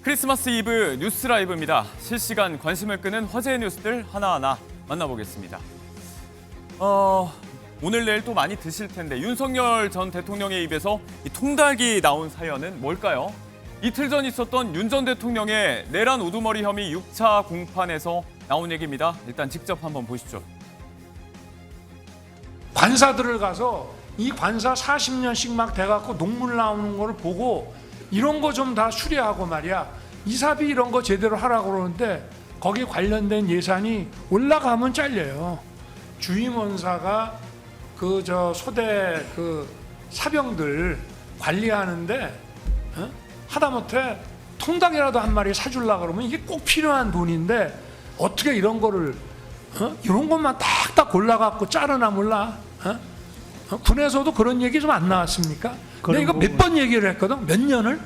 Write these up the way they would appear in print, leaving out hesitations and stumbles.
크리스마스 이브 뉴스 라이브입니다. 실시간 관심을 끄는 화제의 뉴스들 하나하나 만나보겠습니다. 오늘 내일 또 많이 드실 텐데 윤석열 전 대통령의 입에서 이 통닭이 나온 사연은 뭘까요? 이틀 전 있었던 윤 전 대통령의 내란 우두머리 혐의 6차 공판에서 나온 얘기입니다. 일단 직접 한번 보시죠. 관사들을 가서 이 관사 40년씩 막 돼갖고 녹물 나오는 거를 보고 이런 거 좀 다 수리하고 말이야. 이사비 이런 거 제대로 하라고 그러는데 거기 관련된 예산이 올라가면 잘려요. 주임원사가 소대 사병들 관리하는데 하다못해 통닭이라도 한 마리 사주려고 그러면 이게 꼭 필요한 돈인데 어떻게 이런 거를 이런 것만 딱딱 골라갖고 자르나 몰라. 군에서도 그런 얘기 좀 안 나왔습니까? 내가 이거 몇 번 얘기를 했거든. 몇 년을?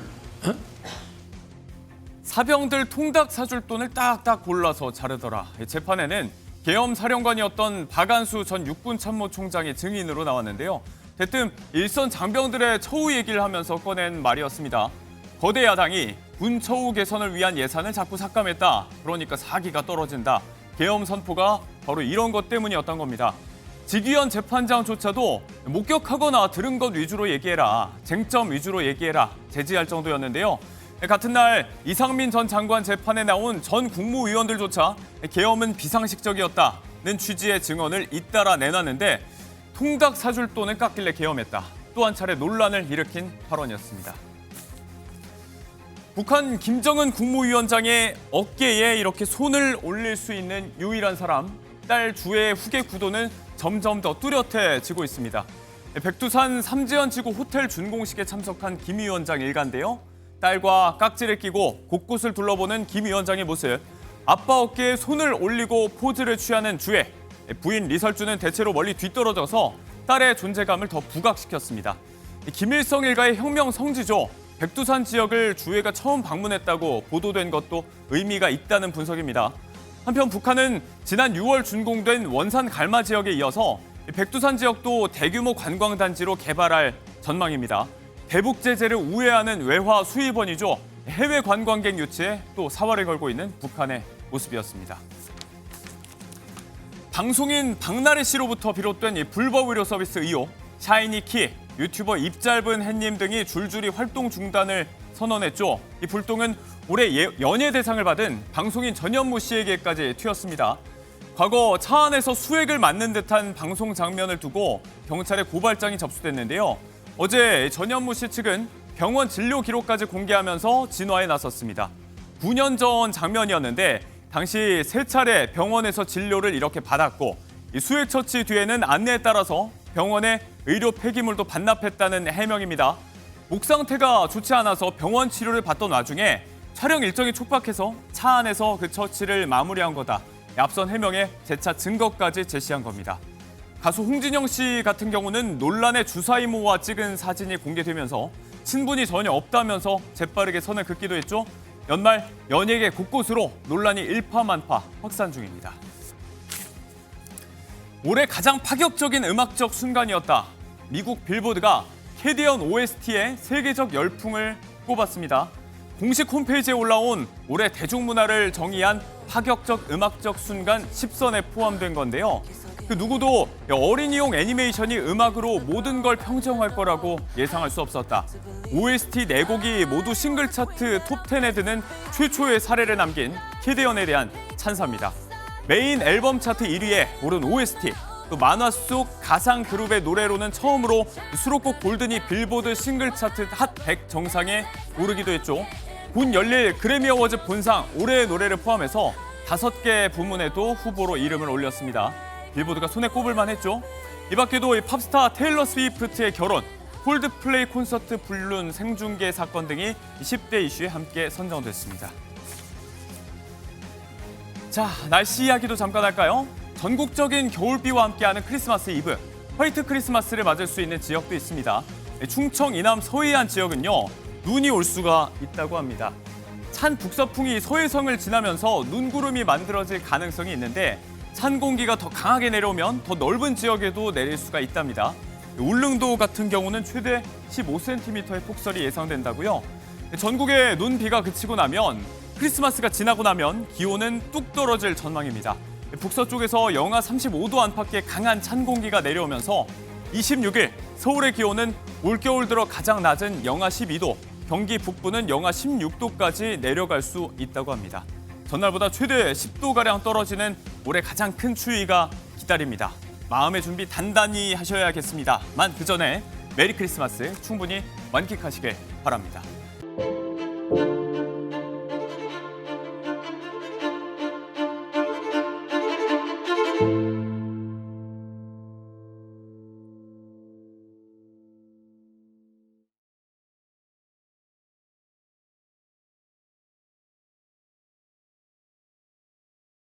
사병들 통닭 사줄 돈을 딱딱 골라서 자르더라. 재판에는 계엄 사령관이었던 박안수 전 육군참모총장이 증인으로 나왔는데요. 대뜸 일선 장병들의 처우 얘기를 하면서 꺼낸 말이었습니다. 거대 야당이 군 처우 개선을 위한 예산을 자꾸 삭감했다. 그러니까 사기가 떨어진다. 계엄 선포가 바로 이런 것 때문이었던 겁니다. 직위원 재판장조차도 목격하거나 들은 것 위주로 얘기해라. 쟁점 위주로 얘기해라. 제지할 정도였는데요. 같은 날 이상민 전 장관 재판에 나온 전 국무위원들조차 계엄은 비상식적이었다는 취지의 증언을 잇따라 내놨는데 통닭 사줄 돈을 깎길래 계엄했다. 또 한 차례 논란을 일으킨 발언이었습니다. 북한 김정은 국무위원장의 어깨에 이렇게 손을 올릴 수 있는 유일한 사람, 딸 주의 후계 구도는 점점 더 뚜렷해지고 있습니다. 백두산 삼지연지구 호텔 준공식에 참석한 김 위원장 일가인데요. 딸과 깍지를 끼고 곳곳을 둘러보는 김 위원장의 모습. 아빠 어깨에 손을 올리고 포즈를 취하는 주애. 부인 리설주는 대체로 멀리 뒤떨어져서 딸의 존재감을 더 부각시켰습니다. 김일성 일가의 혁명 성지죠. 백두산 지역을 주애가 처음 방문했다고 보도된 것도 의미가 있다는 분석입니다. 한편 북한은 지난 6월 준공된 원산 갈마 지역에 이어서 백두산 지역도 대규모 관광단지로 개발할 전망입니다. 대북 제재를 우회하는 외화 수입원이죠. 해외 관광객 유치에 또 사활을 걸고 있는 북한의 모습이었습니다. 방송인 박나래 씨로부터 비롯된 이 불법 의료 서비스 의혹, 샤이니키, 유튜버 입짧은 햇님 등이 줄줄이 활동 중단을 선언했죠. 이 불똥은 올해 연예 대상을 받은 방송인 전현무 씨에게까지 튀었습니다. 과거 차 안에서 수액을 맞는 듯한 방송 장면을 두고 경찰에 고발장이 접수됐는데요. 어제 전현무 씨 측은 병원 진료 기록까지 공개하면서 진화에 나섰습니다. 9년 전 장면이었는데 당시 3차례 병원에서 진료를 이렇게 받았고 이 수액 처치 뒤에는 안내에 따라서 병원에 의료 폐기물도 반납했다는 해명입니다. 목 상태가 좋지 않아서 병원 치료를 받던 와중에 촬영 일정이 촉박해서 차 안에서 그 처치를 마무리한 거다. 앞선 해명에 재차 증거까지 제시한 겁니다. 가수 홍진영 씨 같은 경우는 논란의 주사 이모와 찍은 사진이 공개되면서 친분이 전혀 없다면서 재빠르게 선을 긋기도 했죠. 연말 연예계 곳곳으로 논란이 일파만파 확산 중입니다. 올해 가장 파격적인 음악적 순간이었다. 미국 빌보드가 캐디언 OST의 세계적 열풍을 꼽았습니다. 공식 홈페이지에 올라온 올해 대중문화를 정의한 파격적 음악적 순간 10선에 포함된 건데요. 그 누구도 어린이용 애니메이션이 음악으로 모든 걸 평정할 거라고 예상할 수 없었다. OST 4곡이 모두 싱글 차트 톱10에 드는 최초의 사례를 남긴 캐디언에 대한 찬사입니다. 메인 앨범 차트 1위에 오른 OST, 또 만화 속 가상 그룹의 노래로는 처음으로 수록곡 골든이 빌보드 싱글 차트 핫 100 정상에 오르기도 했죠. 곧 열릴 그래미 어워즈 본상 올해의 노래를 포함해서 5개 부문에도 후보로 이름을 올렸습니다. 빌보드가 손에 꼽을 만했죠. 이 밖에도 이 팝스타 테일러 스위프트의 결혼, 콜드플레이 콘서트 불륜 생중계 사건 등이 10대 이슈에 함께 선정됐습니다. 자, 날씨 이야기도 잠깐 할까요? 전국적인 겨울비와 함께하는 크리스마스 이브, 화이트 크리스마스를 맞을 수 있는 지역도 있습니다. 충청 이남 서해안 지역은요, 눈이 올 수가 있다고 합니다. 찬 북서풍이 서해성을 지나면서 눈구름이 만들어질 가능성이 있는데 찬 공기가 더 강하게 내려오면 더 넓은 지역에도 내릴 수가 있답니다. 울릉도 같은 경우는 최대 15cm의 폭설이 예상된다고요. 전국의 눈, 비가 그치고 나면 크리스마스가 지나고 나면 기온은 뚝 떨어질 전망입니다. 북서쪽에서 영하 35도 안팎의 강한 찬 공기가 내려오면서 26일 서울의 기온은 올겨울 들어 가장 낮은 영하 12도, 경기 북부는 영하 16도까지 내려갈 수 있다고 합니다. 전날보다 최대 10도가량 떨어지는 올해 가장 큰 추위가 기다립니다. 마음의 준비 단단히 하셔야겠습니다만 그 전에 메리 크리스마스 충분히 만끽하시길 바랍니다.